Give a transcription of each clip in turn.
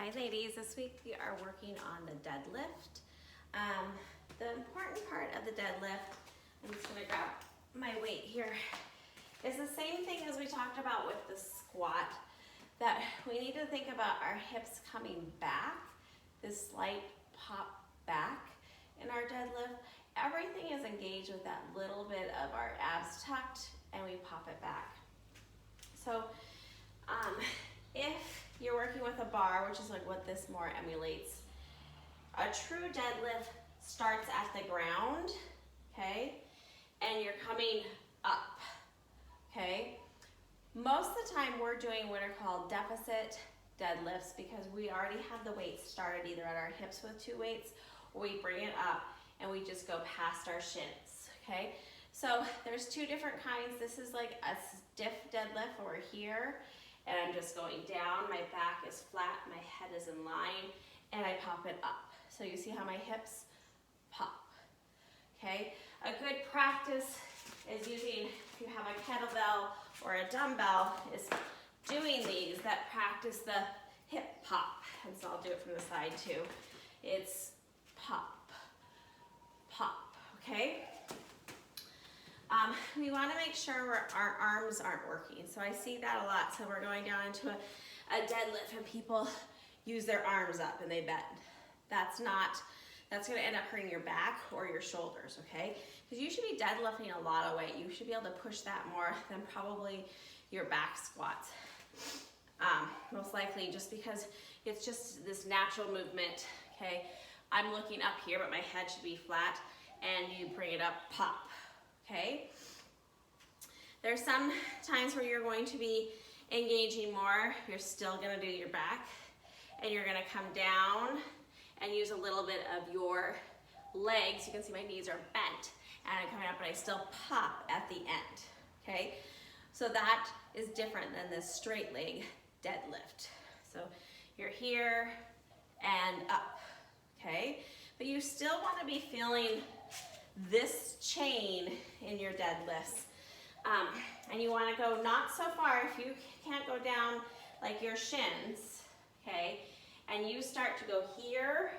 Hi ladies, this week we are working on the deadlift. The important part of the deadlift, I'm just gonna grab my weight here, is the same thing as we talked about with the squat, that we need to think about our hips coming back, this slight pop back in our deadlift. Everything is engaged with that little bit of our abs tucked and we pop it back. So if you're working with a bar, which is like what this more emulates, a true deadlift starts at the ground, okay? And you're coming up, okay? Most of the time we're doing what are called deficit deadlifts because we already have the weights started either at our hips with two weights or we bring it up and we just go past our shins, okay? So there's two different kinds. This is like a stiff deadlift over here, and I'm just going down, my back is flat, my head is in line, and I pop it up. So you see how my hips pop, okay? A good practice is using, if you have a kettlebell or a dumbbell, is doing these that practice the hip pop. And so I'll do it from the side too. It's pop, pop, okay? We want to make sure our arms aren't working. So I see that a lot. So we're going down into a deadlift and people use their arms up and they bend. That's going to end up hurting your back or your shoulders, okay? Because you should be deadlifting a lot of weight. You should be able to push that more than probably your back squats. Most likely just because it's just this natural movement, okay? I'm looking up here, but my head should be flat, and you bring it up, pop. Okay, there's some times where you're going to be engaging more. You're still going to do your back, and you're going to come down and use a little bit of your legs. You can see my knees are bent, and I'm coming up, but I still pop at the end. Okay, so that is different than this straight leg deadlift. So you're here and up. Okay, but you still want to be feeling this chain in your deadlifts. And you want to go not so far. If you can't go down like your shins, okay, and you start to go here,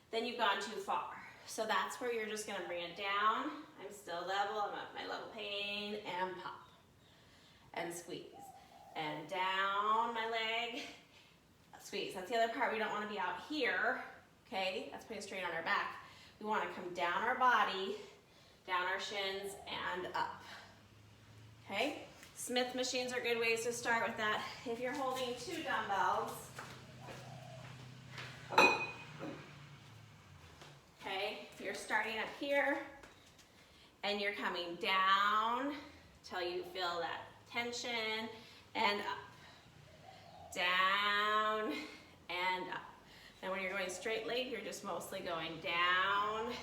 then you've gone too far. So that's where you're just going to bring it down. I'm still level, I'm at my level plane, and pop, and squeeze, and down my leg, squeeze. That's the other part. We don't want to be out here, okay, that's putting strain on our back. We want to come down our body, down our shins, and up. Okay? Smith machines are good ways to start with that. If you're holding two dumbbells, okay, you're starting up here, and you're coming down till you feel that tension, and up. Down, and up. And when you're going straight leg, you're just mostly going down.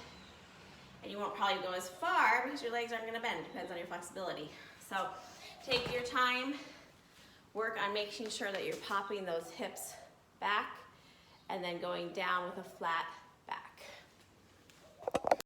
And you won't probably go as far because your legs aren't going to bend. Depends on your flexibility. So take your time. Work on making sure that you're popping those hips back and then going down with a flat